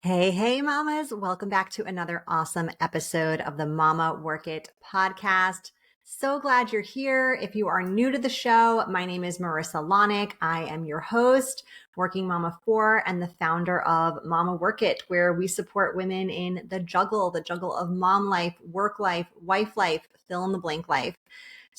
Hey, hey, mamas. Welcome back to another awesome episode of the Mama Work It podcast. So glad you're here. If you are new to the show, my name is Marisa Lonic. I am your host, working mama for, and the founder of Mama Work It, where we support women in the juggle of mom life, work life, wife life, fill in the blank life.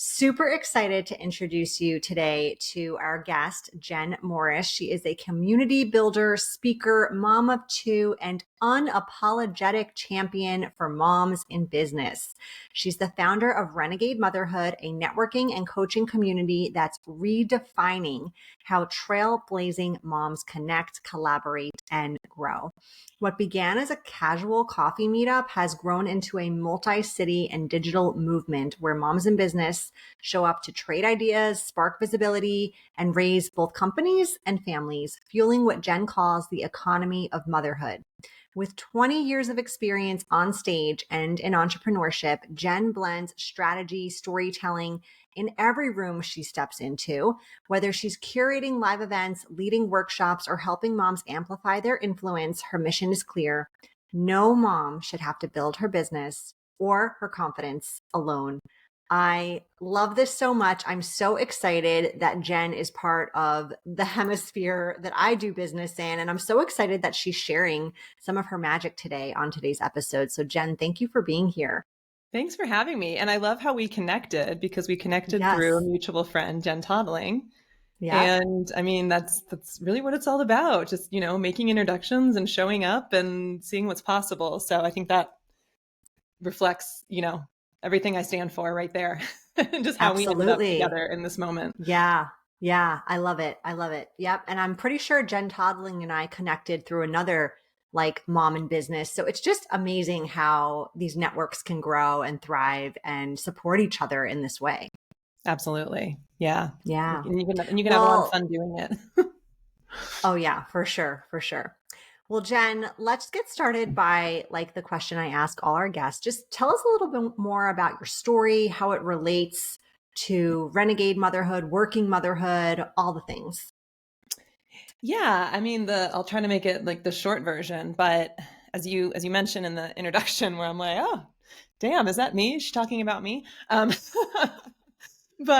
Super excited to introduce you today to our guest, Jen Morris. She is a community builder, speaker, mom of two, and unapologetic champion for moms in business. She's the founder of Renegade Motherhood, a networking and coaching community that's redefining how trailblazing moms connect, collaborate, and grow. What began as a casual coffee meetup has grown into a multi-city and digital movement where moms in business show up to trade ideas, spark visibility, and raise both companies and families, fueling what Jen calls the economy of motherhood. With 20 years of experience on stage and in entrepreneurship, Jen blends strategy, storytelling in every room she steps into. Whether she's curating live events, leading workshops, or helping moms amplify their influence, her mission is clear. No mom should have to build her business or her confidence alone. I love this so much. I'm so excited that Jen is part of the hemisphere that I do business in. And I'm so excited that she's sharing some of her magic today on today's episode. So, Jen, thank you for being here. Thanks for having me. And I love how we connected because we connected through a Yes. mutual friend, Jen Toddling. Yep. And I mean, that's really what it's all about. Just, making introductions and showing up and seeing what's possible. So I think that reflects, everything I stand for right there. And just how we ended up Absolutely. together in this moment. Yeah. Yeah. I love it. I love it. Yep. And I'm pretty sure Jen Toddling and I connected through another like mom in business. So it's just amazing how these networks can grow and thrive and support each other in this way. Absolutely. Yeah. Yeah. And you can have a lot of Well, fun doing it. oh yeah, for sure, for sure. Well, Jen, let's get started by like the question I ask all our guests. Just tell us a little bit more about your story, how it relates to renegade motherhood, working motherhood, all the things. Yeah, I mean I'll try to make it like the short version, but as you mentioned in the introduction where I'm like, oh, damn, is that me? Is she talking about me? But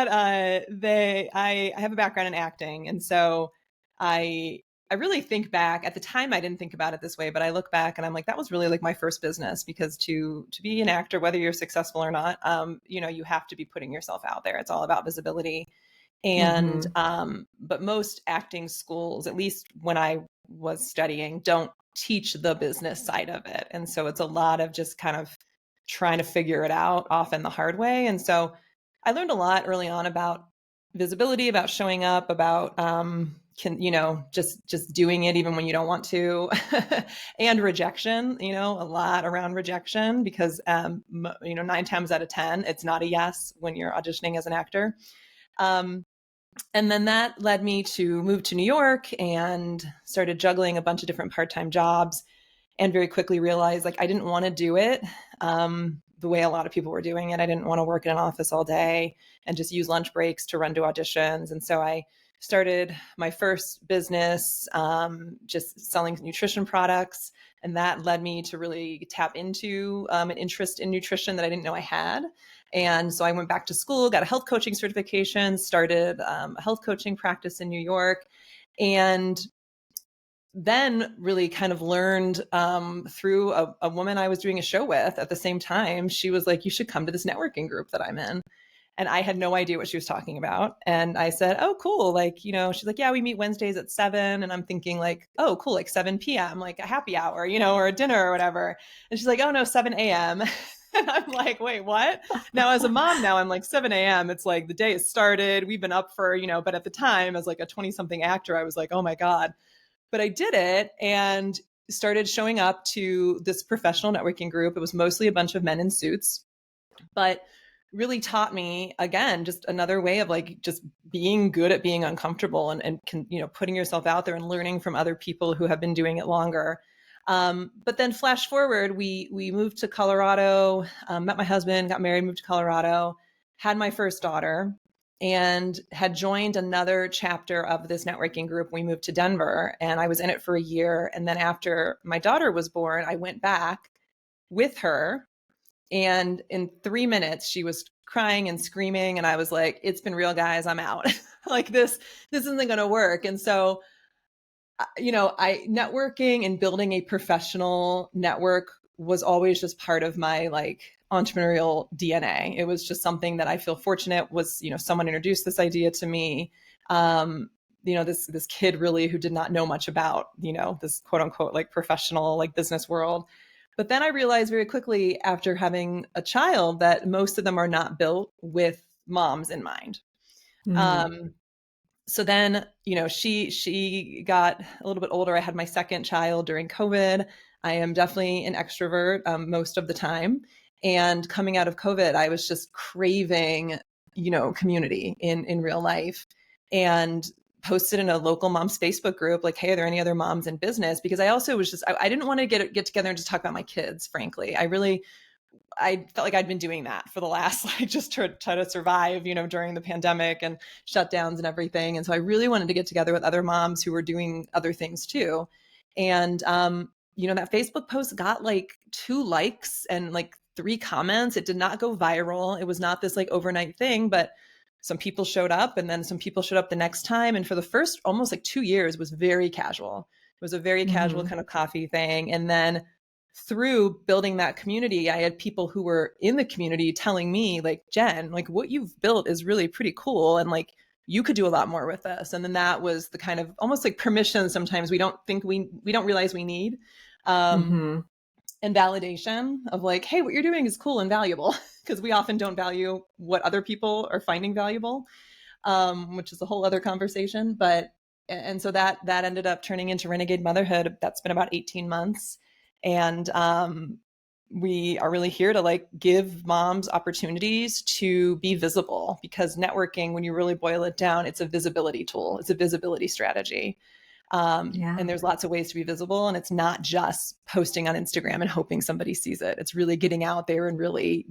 I have a background in acting, and so I really think back at the time. I didn't think about it this way, but I look back and I'm like, that was really like my first business, because to be an actor, whether you're successful or not, you have to be putting yourself out there. It's all about visibility. And Mm-hmm. but most acting schools, at least when I was studying, don't teach the business side of it. And so it's a lot of just kind of trying to figure it out, often the hard way. And so I learned a lot early on about visibility, about showing up, about just doing it even when you don't want to, and rejection. A lot around rejection, because 9 times out of 10, it's not a yes when you're auditioning as an actor. Um, and then that led me to move to New York and started juggling a bunch of different part-time jobs, and very quickly realized like I didn't want to do it the way a lot of people were doing it. I didn't want to work in an office all day and just use lunch breaks to run to auditions. And so I started my first business, just selling nutrition products. And that led me to really tap into an interest in nutrition that I didn't know I had. And so I went back to school, got a health coaching certification, started a health coaching practice in New York, and then really kind of learned through a woman I was doing a show with at the same time. She was like, you should come to this networking group that I'm in. And I had no idea what she was talking about. And I said, oh, cool. Like, she's like, yeah, we meet Wednesdays at 7. And I'm thinking like, oh, cool. Like 7 p.m., like a happy hour, or a dinner or whatever. And she's like, oh no, 7 a.m. And I'm like, wait, what? Now, as a mom now, I'm like 7 a.m. It's like the day has started. We've been up for, but at the time as like a 20 something actor, I was like, oh my God. But I did it and started showing up to this professional networking group. It was mostly a bunch of men in suits, but really taught me, again, just another way of like just being good at being uncomfortable, and putting yourself out there and learning from other people who have been doing it longer. But then flash forward, we moved to Colorado, met my husband, got married, moved to Colorado, had my first daughter. and had joined another chapter of this networking group. We moved to Denver and I was in it for a year. And then after my daughter was born, I went back with her. And in 3 minutes, she was crying and screaming. And I was like, it's been real, guys, I'm out. Like this isn't going to work. And so, I networking and building a professional network was always just part of my like entrepreneurial DNA. It was just something that I feel fortunate was, someone introduced this idea to me. This kid really who did not know much about, this quote unquote like professional like business world. But then I realized very quickly after having a child that most of them are not built with moms in mind. Mm-hmm. So then, she got a little bit older. I had my second child during COVID. I am definitely an extrovert most of the time. And coming out of COVID, I was just craving, community in real life, and posted in a local mom's Facebook group, like, hey, are there any other moms in business? Because I also was just, I didn't want to get together and just talk about my kids, frankly. I felt like I'd been doing that for the last, like, just try to survive, during the pandemic and shutdowns and everything. And so I really wanted to get together with other moms who were doing other things too. And, that Facebook post got like 2 likes and like 3 comments. It did not go viral. It was not this like overnight thing, but some people showed up and then some people showed up the next time. And for the first almost like 2 years was very casual. It was a very casual Mm-hmm. kind of coffee thing. And then through building that community, I had people who were in the community telling me like, Jen, like what you've built is really pretty cool. And like, you could do a lot more with this. And then that was the kind of almost like permission. Sometimes we don't think we don't realize we need, Mm-hmm. and validation of like, hey, what you're doing is cool and valuable, because we often don't value what other people are finding valuable, which is a whole other conversation. And so that ended up turning into Renegade Motherhood. That's been about 18 months. And we are really here to like give moms opportunities to be visible, because networking, when you really boil it down, it's a visibility tool. It's a visibility strategy. Yeah. And there's lots of ways to be visible. And it's not just posting on Instagram and hoping somebody sees it. It's really getting out there and really,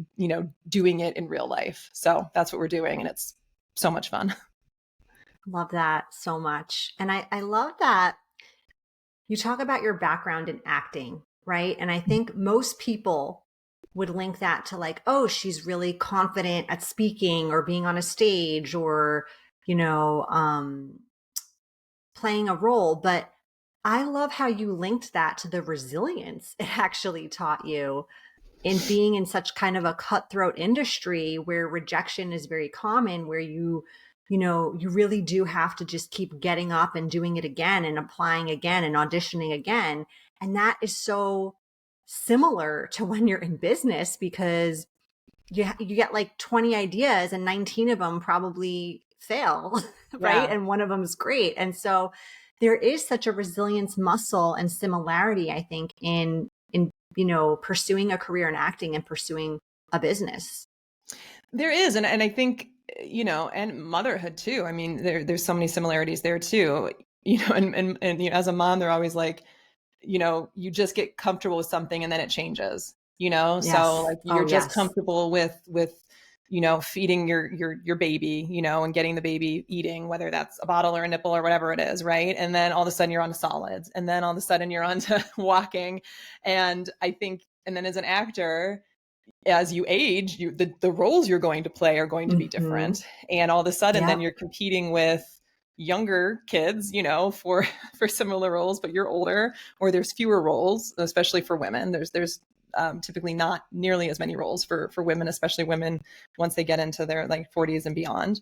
doing it in real life. So that's what we're doing. And it's so much fun. Love that so much. And I love that you talk about your background in acting, right? And I think most people would link that to like, oh, she's really confident at speaking or being on a stage or, you know, playing a role. But I love how you linked that to the resilience it actually taught you in being in such kind of a cutthroat industry where rejection is very common, where you really do have to just keep getting up and doing it again and applying again and auditioning again. And that is so similar to when you're in business, because you get like 20 ideas and 19 of them probably fail, right? Yeah. And one of them is great. And so there is such a resilience muscle and similarity, I think, in pursuing a career in acting and pursuing a business. There is. And I think, and motherhood too. I mean, there's so many similarities there too, and as a mom, they're always like, you just get comfortable with something and then it changes, so Yes. like Oh, you're just yes. comfortable with, feeding your baby, and getting the baby eating, whether that's a bottle or a nipple or whatever it is. Right. And then all of a sudden you're on to solids, and then all of a sudden you're on to walking. And I think, and then as an actor, as you age, the roles you're going to play are going to be Mm-hmm. different. And all of a sudden then Yep. you're competing with younger kids, for for similar roles, but you're older, or there's fewer roles, especially for women. There's typically not nearly as many roles for women, especially women once they get into their like 40s and beyond.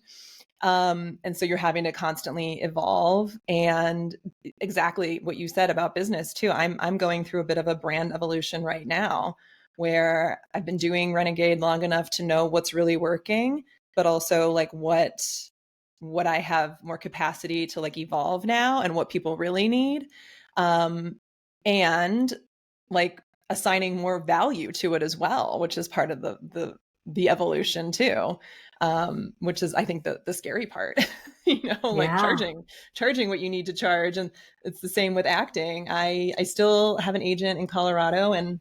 And so you're having to constantly evolve. And exactly what you said about business too. I'm going through a bit of a brand evolution right now, where I've been doing Renegade long enough to know what's really working, but also like what I have more capacity to like evolve now and what people really need. And like assigning more value to it as well, which is part of the evolution too. Which is, I think, the scary part, like Yeah. charging what you need to charge. And it's the same with acting. I still have an agent in Colorado and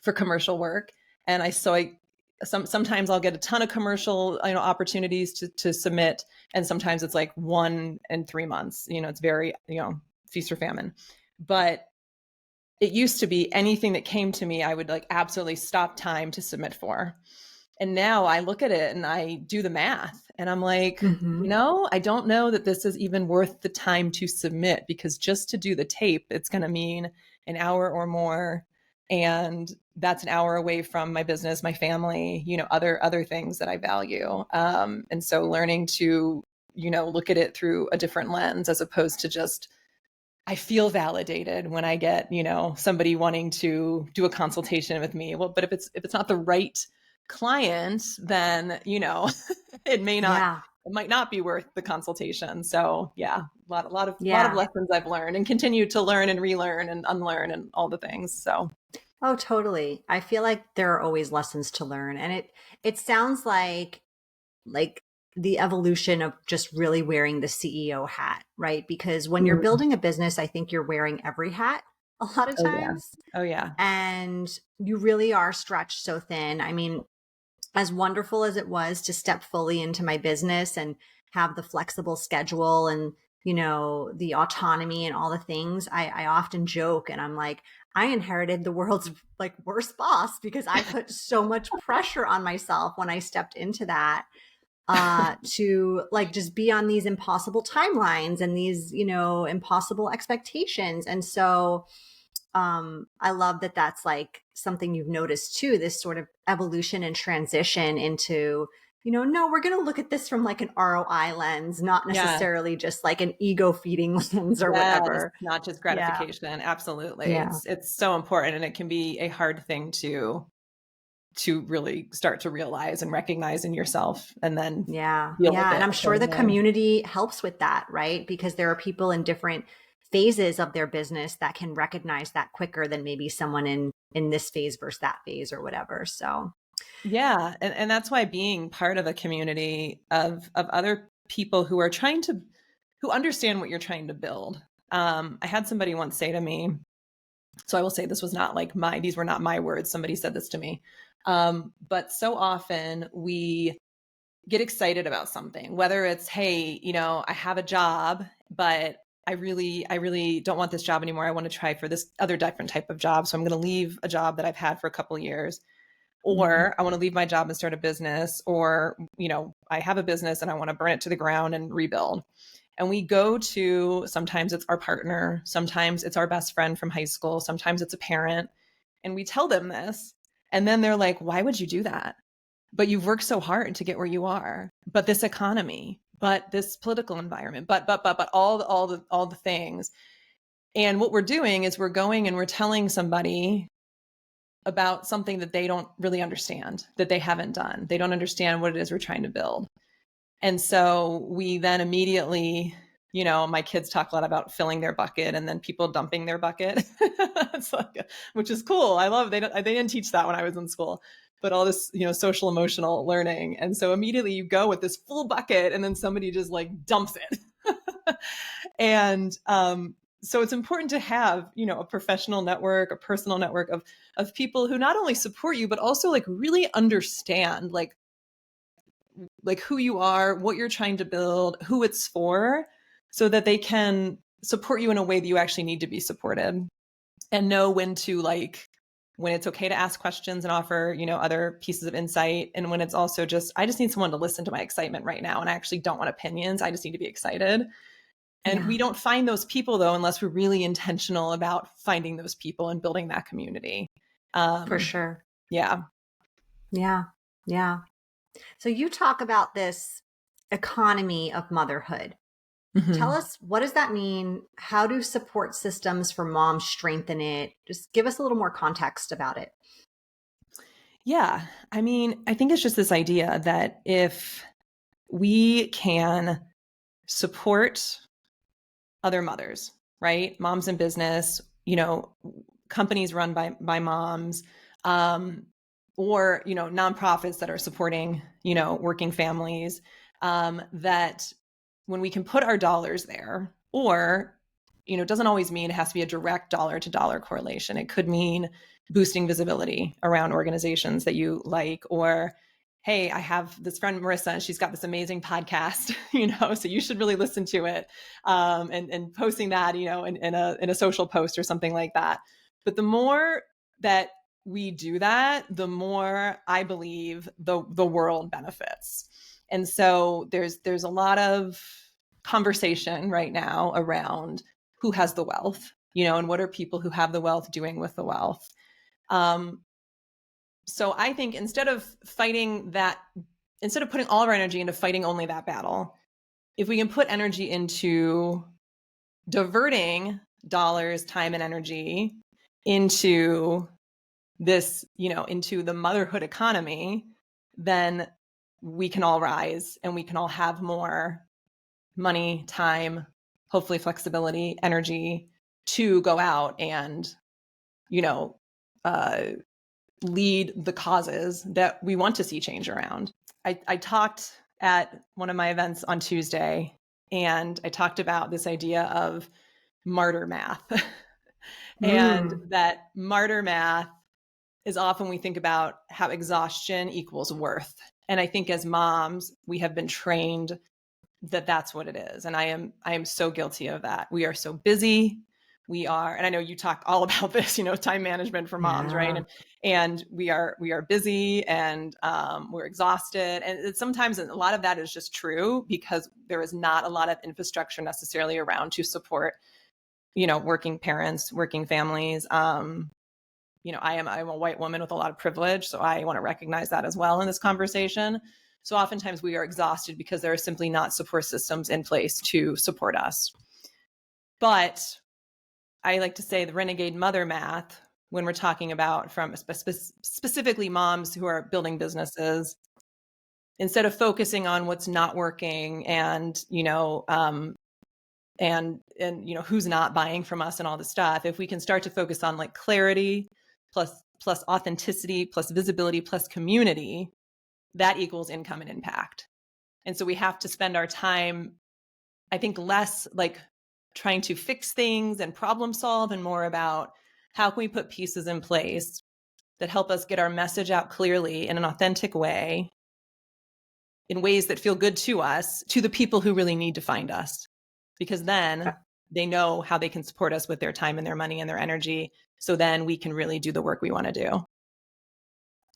for commercial work. And I sometimes I'll get a ton of commercial, opportunities to submit. And sometimes it's like 1 in 3 months, it's very, feast or famine. But it used to be anything that came to me, I would like absolutely stop time to submit for. And now I look at it and I do the math and I'm like, Mm-hmm. I don't know that this is even worth the time to submit, because just to do the tape, it's going to mean an hour or more. And that's an hour away from my business, my family, other things that I value. And so learning to, look at it through a different lens, as opposed to just, I feel validated when I get, somebody wanting to do a consultation with me. Well, but if it's not the right client, then, it Yeah. might not be worth the consultation. So yeah, a lot of Yeah. lessons I've learned and continue to learn and relearn and unlearn and all the things. So Oh, totally. I feel like there are always lessons to learn. And it sounds like the evolution of just really wearing the CEO hat, right? Because when you're mm. building a business, I think you're wearing every hat a lot of Oh yeah. times. Oh yeah. And you really are stretched so thin. I mean, as wonderful as it was to step fully into my business and have the flexible schedule and the autonomy and all the things, I often joke and I'm like, I inherited the world's like worst boss because I put so much pressure on myself when I stepped into that, to like just be on these impossible timelines and these impossible expectations. And so I love that that's like something you've noticed too, this sort of evolution and transition into, no, we're going to look at this from like an ROI lens, not Yeah. necessarily just like an ego feeding lens or Yes, whatever. not just Yeah. gratification. Absolutely. Yeah. It's so important, and it can be a hard thing to really start to realize and recognize in yourself, and then Yeah. deal with Yeah. And it I'm sure the accordingly. community helps with that, right? Because there are people in different phases of their business that can recognize that quicker than maybe someone in this phase versus that phase or whatever. So, Yeah, and that's why being part of a community of other people who understand what you're trying to build. I had somebody once say to me, so I will say this was not like these were not my words. Somebody said this to me. But so often we get excited about something, whether it's, hey, I have a job, but I really don't want this job anymore. I want to try for this other different type of job. So I'm going to leave a job that I've had for a couple of years, mhm. or I want to leave my job and start a business, or, I have a business and I want to burn it to the ground and rebuild. And we go to, sometimes it's our partner, sometimes it's our best friend from high school, sometimes it's a parent, and we tell them this. And then they're like, why would you do that? But you've worked so hard to get where you are. But this economy, but this political environment, but all the things. And what we're doing is we're going and we're telling somebody about something that they don't really understand, that they haven't done. They don't understand what it is we're trying to build. And so we then immediately, my kids talk a lot about filling their bucket and then people dumping their bucket. It's like, which is cool. I love, they didn't teach that when I was in school, but all this, social emotional learning. And so immediately you go with this full bucket and then somebody just like dumps it. And so it's important to have, a professional network, a personal network of people who not only support you, but also like really understand like who you are, what you're trying to build, who it's for, so that they can support you in a way that you actually need to be supported, and know when it's okay to ask questions and offer, other pieces of insight. And when it's also just, I just need someone to listen to my excitement right now. And I actually don't want opinions. I just need to be excited. And Yeah, we don't find those people though, unless we're really intentional about finding those people and building that community. for Um, sure. yeah. Yeah. Yeah. So you talk about this economy of motherhood. Tell Mhm. us, what does that mean? How do support systems for moms strengthen it? Just give us a little more context about it. Yeah. I mean, I think it's just this idea that if we can support other mothers, right? Moms in business, companies run by moms, um, or, nonprofits that are supporting, working families, that when we can put our dollars there, or doesn't always mean it has to be a direct dollar to dollar correlation. It could mean boosting visibility around organizations that you like, or, hey, I have this friend, Marissa, and she's got this amazing podcast, so you should really listen to it. And posting that, in a social post or something like that. But the more that we do that, the more I believe the world benefits. And so there's a lot of conversation right now around who has the wealth, and what are people who have the wealth doing with the wealth. So I think instead of putting all of our energy into fighting only that battle, if we can put energy into diverting dollars, time, and energy into this, into the motherhood economy, then we can all rise and we can all have more money, time, hopefully flexibility, energy to go out and, lead the causes that we want to see change around. I talked at one of my events on Tuesday, and I talked about this idea of martyr math. And that martyr math is often we think about how exhaustion equals worth. And I think as moms, we have been trained that that's what it is. And I am so guilty of that. We are so busy. And I know you talk all about this, time management for moms, right? And we are busy, and we're exhausted. And sometimes a lot of that is just true because there is not a lot of infrastructure necessarily around to support, working parents, working families. I'm a white woman with a lot of privilege, so I want to recognize that as well in this conversation. So oftentimes we are exhausted because there are simply not support systems in place to support us. But I like to say the renegade mother math, when we're talking about from specifically moms who are building businesses, instead of focusing on what's not working and, who's not buying from us and all this stuff, if we can start to focus on like clarity plus authenticity plus visibility plus community, that equals income and impact. And so we have to spend our time, I think, less like trying to fix things and problem solve, and more about how can we put pieces in place that help us get our message out clearly in an authentic way, in ways that feel good to us, to the people who really need to find us, because then they know how they can support us with their time and their money and their energy. So then we can really do the work we want to do.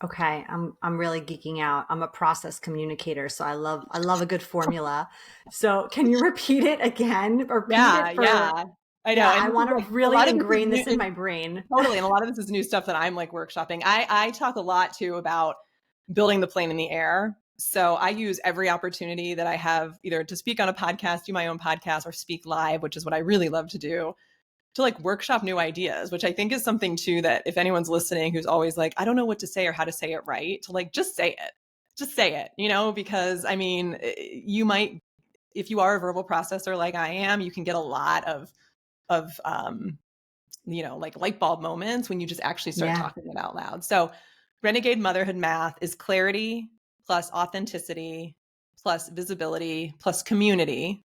Okay, I'm really geeking out. I'm a process communicator, so I love a good formula. So can you repeat it again? Yeah. I know. Yeah, I want to really ingrain this in my brain. Totally. And a lot of this is new stuff that I'm like workshopping. I talk a lot too about building the plane in the air. So I use every opportunity that I have, either to speak on a podcast, do my own podcast, or speak live, which is what I really love to do, to like workshop new ideas, which I think is something too that if anyone's listening who's always like, I don't know what to say or how to say it right, to like just say it, because I mean, you might, if you are a verbal processor like I am, you can get a lot of like light bulb moments when you just actually start talking it out loud. So renegade motherhood math is clarity plus authenticity plus visibility plus community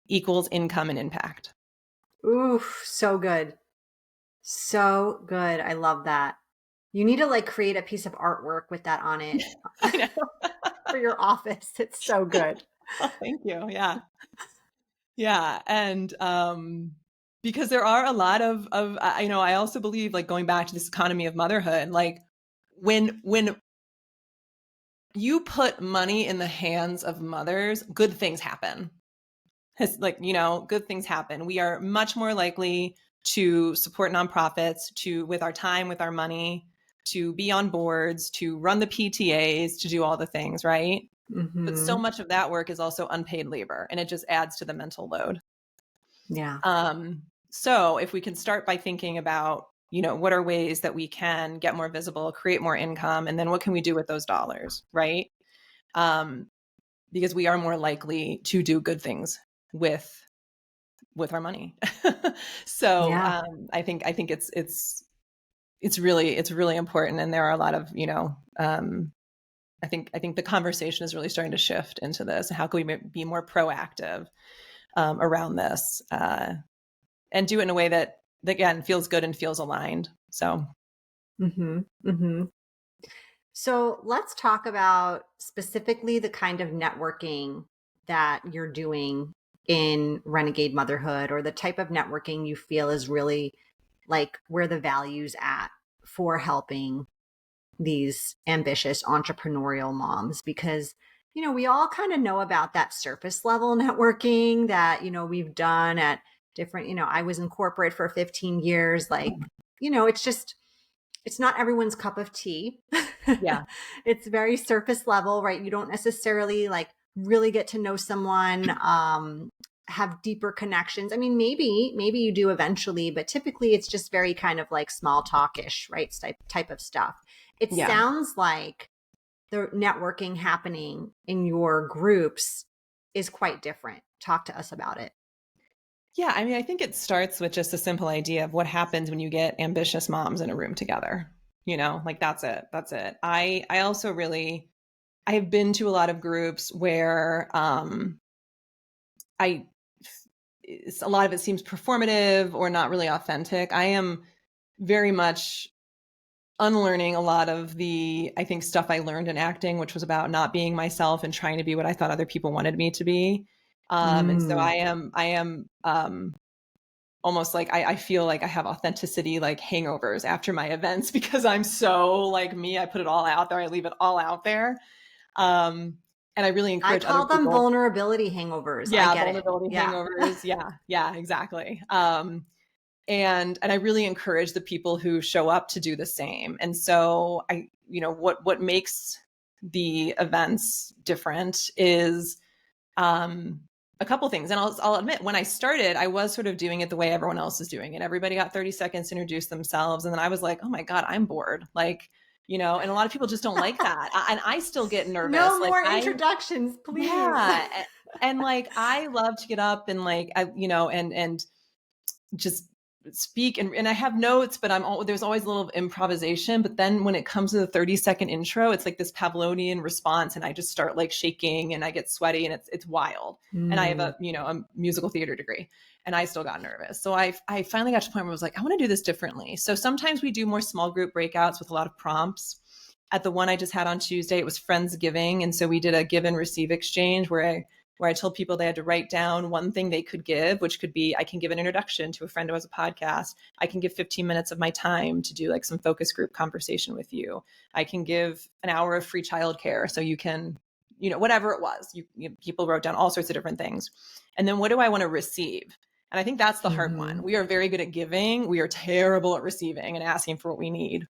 equals income and impact. Ooh, so good. So good. I love that. You need to like create a piece of artwork with that on it for your office. It's so good. Oh, thank you. Yeah. Yeah. And because there are a lot of I also believe, like, going back to this economy of motherhood, like when you put money in the hands of mothers, good things happen. It's like, good things happen. We are much more likely to support nonprofits, with our time, with our money, to be on boards, to run the PTAs, to do all the things, right? Mm-hmm. But so much of that work is also unpaid labor, and it just adds to the mental load. Yeah. So if we can start by thinking about, what are ways that we can get more visible, create more income, and then what can we do with those dollars, right? Because we are more likely to do good things with our money. So I think it's really important, and there are a lot of I think the conversation is really starting to shift into this. How can we be more proactive around this? do it in a way that again feels good and feels aligned. So Mm-hmm. Mm-hmm. So let's talk about specifically the kind of networking that you're doing in Renegade Motherhood, or the type of networking you feel is really like where the value's at for helping these ambitious entrepreneurial moms. Because we all kind of know about that surface level networking that we've done at different, I was in corporate for 15 years. Like, it's not everyone's cup of tea. yeah, It's very surface level, right? You don't necessarily like really get to know someone, have deeper connections. I mean, maybe you do eventually, but typically it's just very kind of like small talkish, right? Type of stuff. It yeah. sounds like the networking happening in your groups is quite different. Talk to us about it. Yeah, I mean, I think it starts with just a simple idea of what happens when you get ambitious moms in a room together. Like that's it. That's it. I also really I have been to a lot of groups where I a lot of it seems performative or not really authentic. I am very much unlearning a lot of the, I think, stuff I learned in acting, which was about not being myself and trying to be what I thought other people wanted me to be. And so Mm. I am almost like I feel like I have authenticity like hangovers after my events because I'm so like me. I put it all out there. I leave it all out there. And I really I encourage other call them people. vulnerability hangovers. I Yeah, get it. vulnerability Yeah. hangovers. Yeah, yeah, exactly. And I really encourage the people who show up to do the same. And so what makes the events different is a couple things. And I'll admit, when I started, I was sort of doing it the way everyone else is doing it. Everybody got 30 seconds to introduce themselves. And then I was like, oh my God, I'm bored. Like, and a lot of people just don't like that. And I still get nervous. No more introductions, please. Yeah. And like, I love to get up and like, and just speak and I have notes, but there's always a little improvisation. But then when it comes to the 30-second intro, it's like this Pavlovian response, and I just start like shaking and I get sweaty and it's wild. And I have Mm. a musical theater degree, and I still got nervous. So I finally got to the point where I was like, I want to do this differently. So sometimes we do more small group breakouts with a lot of prompts. At the one I just had on Tuesday, it was Friendsgiving, and so we did a give and receive exchange where I told people they had to write down one thing they could give, which could be, I can give an introduction to a friend who has a podcast. I can give 15 minutes of my time to do like some focus group conversation with you. I can give an hour of free childcare. So you can, whatever it was, people wrote down all sorts of different things. And then what do I want to receive? And I think that's the hard Mm-hmm. one. We are very good at giving. We are terrible at receiving and asking for what we need.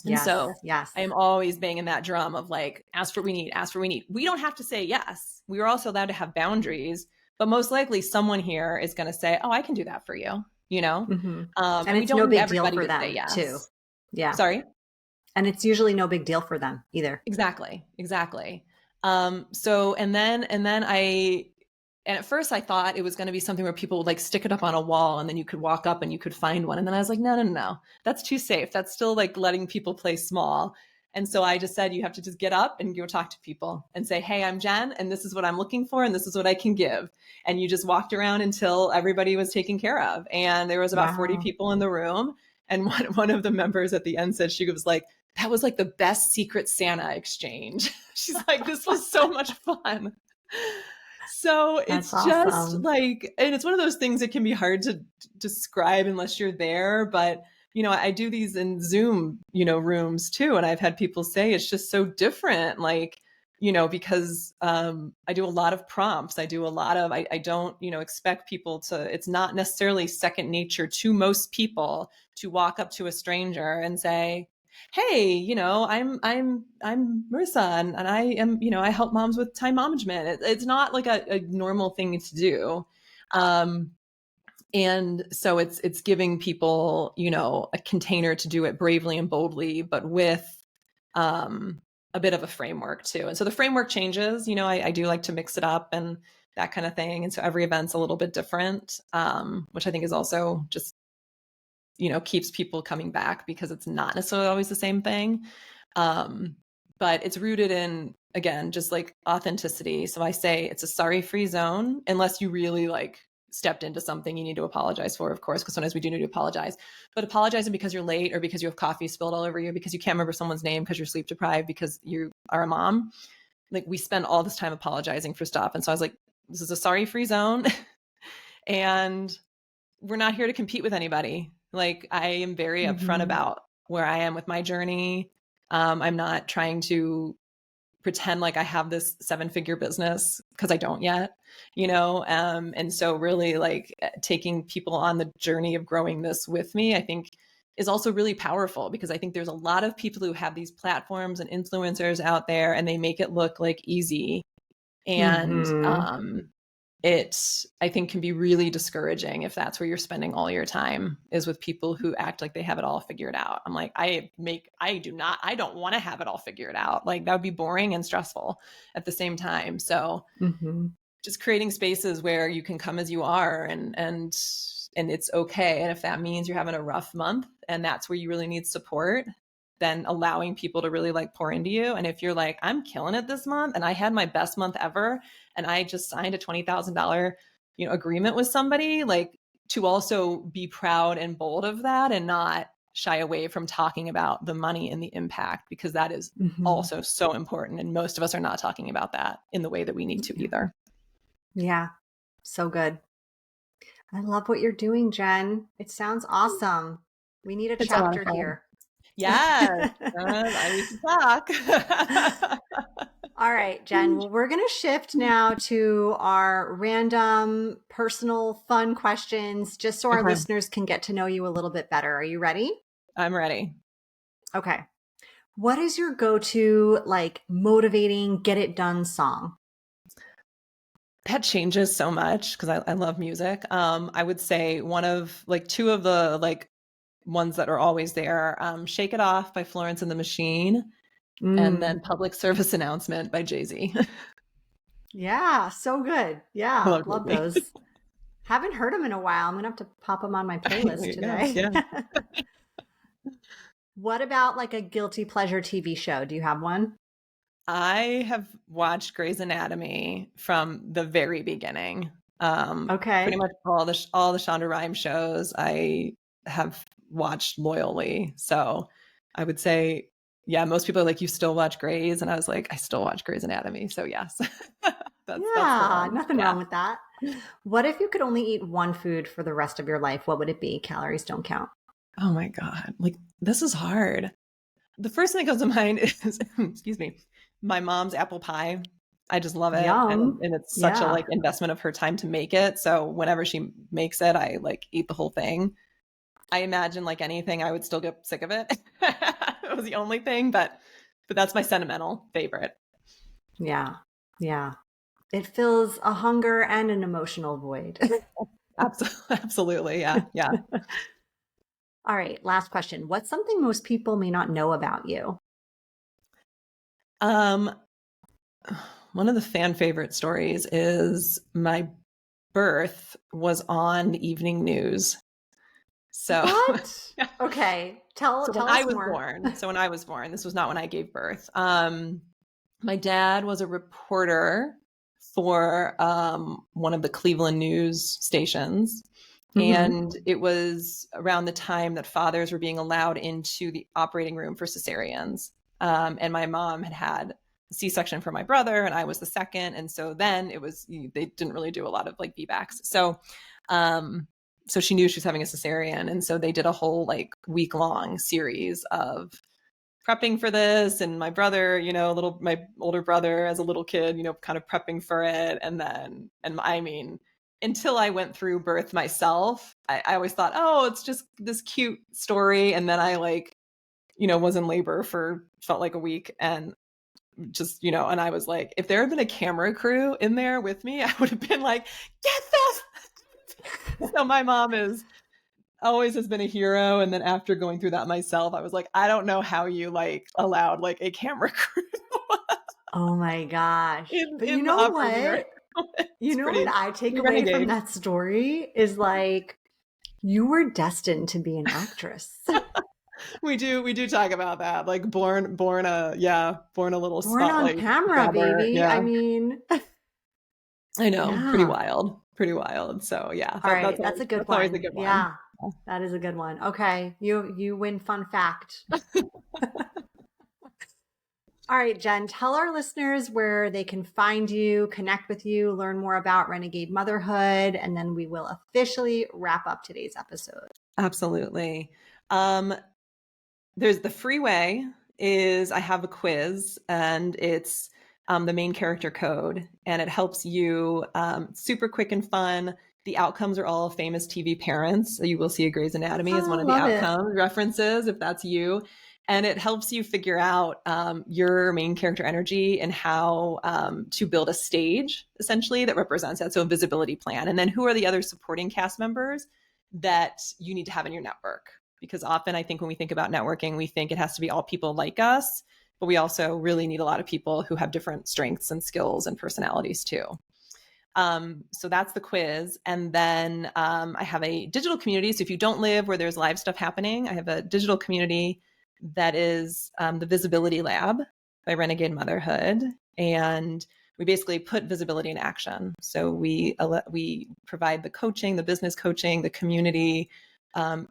And Yes. so Yes. I am always banging that drum of like, ask for what we need, ask for what we need. We don't have to say yes. We are also allowed to have boundaries, but most likely someone here is going to say, oh, I can do that for you, Mm-hmm. and we it's no don't need big deal everybody for to say them too. yes. Yeah. Sorry. And it's usually no big deal for them either. Exactly. So, and at first I thought it was going to be something where people would like stick it up on a wall and then you could walk up and you could find one. And then I was like, no. That's too safe. That's still like letting people play small. And so I just said, you have to just get up and go talk to people and say, hey, I'm Jen, and this is what I'm looking for, and this is what I can give. And you just walked around until everybody was taken care of. And there was about 40 Wow. people in the room. And one of the members at the end said, she was like, that was like the best Secret Santa exchange. She's like, this was so much fun. So That's it's just awesome. like, and it's one of those things that can be hard to describe unless you're there. But, I do these in Zoom, rooms too. And I've had people say it's just so different. Like, because I do a lot of prompts. I do a lot of, I don't, expect people to, it's not necessarily second nature to most people to walk up to a stranger and say, hey, I'm Marisa, and I am, I help moms with time management. It's not like a normal thing to do. And so it's giving people, a container to do it bravely and boldly, but with a bit of a framework too. And so the framework changes, I do like to mix it up and that kind of thing. And so every event's a little bit different, which I think is also just, keeps people coming back because it's not necessarily always the same thing. But it's rooted in, again, just like authenticity. So I say it's a sorry free zone unless you really like stepped into something you need to apologize for, of course, because sometimes we do need to apologize. But apologizing because you're late, or because you have coffee spilled all over you, because you can't remember someone's name, because you're sleep deprived, because you are a mom. Like, we spend all this time apologizing for stuff. And so I was like, this is a sorry-free zone. And we're not here to compete with anybody. Like, I am very upfront about where I am with my journey. I'm not trying to pretend like I have this 7-figure business, because I don't yet, and so really, like, taking people on the journey of growing this with me, I think, is also really powerful, because I think there's a lot of people who have these platforms and influencers out there, and they make it look like easy. And it, I think, can be really discouraging if that's where you're spending all your time, is with people who act like they have it all figured out. I'm like, I don't want to have it all figured out. Like, that would be boring and stressful at the same time. So just creating spaces where you can come as you are, and it's okay. And if that means you're having a rough month and that's where you really need support, then allowing people to really, like, pour into you. And if you're like, I'm killing it this month and I had my best month ever, and I just signed a $20,000, agreement with somebody, like, to also be proud and bold of that, and not shy away from talking about the money and the impact, because that is also so important. And most of us are not talking about that in the way that we need to either. Yeah. So good. I love what you're doing, Jen. It sounds awesome. We need a chapter here. Yes. I need to talk. All right, Jen. Well, we're going to shift now to our random, personal, fun questions, just so our listeners can get to know you a little bit better. Are you ready? I'm ready. Okay. What is your go-to, like, motivating, get it done song? That changes so much, because I love music. I would say two of the, like, ones that are always there, Shake It Off by Florence and the Machine, and then Public Service Announcement by Jay-Z. Yeah, so good. Yeah, love those. Haven't heard them in a while. I'm going to have to pop them on my playlist today. Yeah. What about, like, a guilty pleasure TV show? Do you have one? I have watched Grey's Anatomy from the very beginning. Okay. Pretty much all the Shonda Rhimes shows I have watched loyally. So I would say, yeah, most people are like, you still watch Grey's? And I was like, I still watch Grey's Anatomy. So yes. That's nothing wrong with that. What if you could only eat one food for the rest of your life? What would it be? Calories don't count. Oh my God. Like, this is hard. The first thing that comes to mind is, excuse me, my mom's apple pie. I just love it. Yum. And it's such a, like, investment of her time to make it. So whenever she makes it, I, like, eat the whole thing. I imagine, like anything, I would still get sick of it. It was the only thing, but that's my sentimental favorite. Yeah. Yeah. It fills a hunger and an emotional void. Absolutely. Yeah. Yeah. All right. Last question. What's something most people may not know about you? One of the fan favorite stories is my birth was on the evening news. So what? Okay. Tell us more. So when I was born, this was not when I gave birth. My dad was a reporter for one of the Cleveland news stations. And it was around the time that fathers were being allowed into the operating room for cesareans. And my mom had a C-section for my brother, and I was the second. And so then they didn't really do a lot of, like, VBACs. So she knew she was having a cesarean. And so they did a whole, like, week-long series of prepping for this. And my brother, my older brother as a little kid, kind of prepping for it. And I mean, until I went through birth myself, I always thought, oh, it's just this cute story. And then I, like, was in labor felt like a week, and just, and I was like, if there had been a camera crew in there with me, I would have been like, get this. So my mom always has been a hero. And then after going through that myself, I was like, I don't know how you, like, allowed, like, a camera crew. Oh my gosh. But you know what? What I take away from that story is, like, you were destined to be an actress. We do talk about that. Like, born a little spotlight. Born on camera, baby. Yeah. I mean, I know, pretty wild. pretty wild. So yeah, All right, that's always, a good that's always a one. good one. Yeah, that is a good one. Okay, you win fun fact. All right, Jen, tell our listeners where they can find you, connect with you, learn more about Renegade Motherhood, and then we will officially wrap up today's episode. Absolutely. Um, there's the free way is I have a quiz, and it's the main character code, and it helps you super quick and fun. The outcomes are all famous TV parents. So you will see a Grey's Anatomy as one Oh, of the love it. outcome references if that's you. And it helps you figure out your main character energy and how to build a stage essentially that represents that. So a visibility plan. And then who are the other supporting cast members that you need to have in your network? Because often I think when we think about networking, we think it has to be all people like us, but we also really need a lot of people who have different strengths and skills and personalities too. So that's the quiz. And then I have a digital community. So if you don't live where there's live stuff happening, I have a digital community that is the Visibility Lab by Renegade Motherhood. And we basically put visibility in action. So we provide the coaching, the business coaching, the community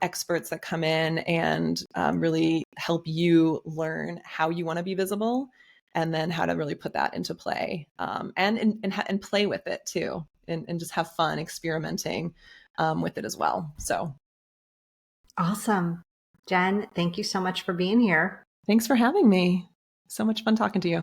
experts that come in and really help you learn how you want to be visible, and then how to really put that into play and play with it too, and just have fun experimenting with it as well. So Awesome. Jen, thank you so much for being here. thanks for having me. So much fun talking to you.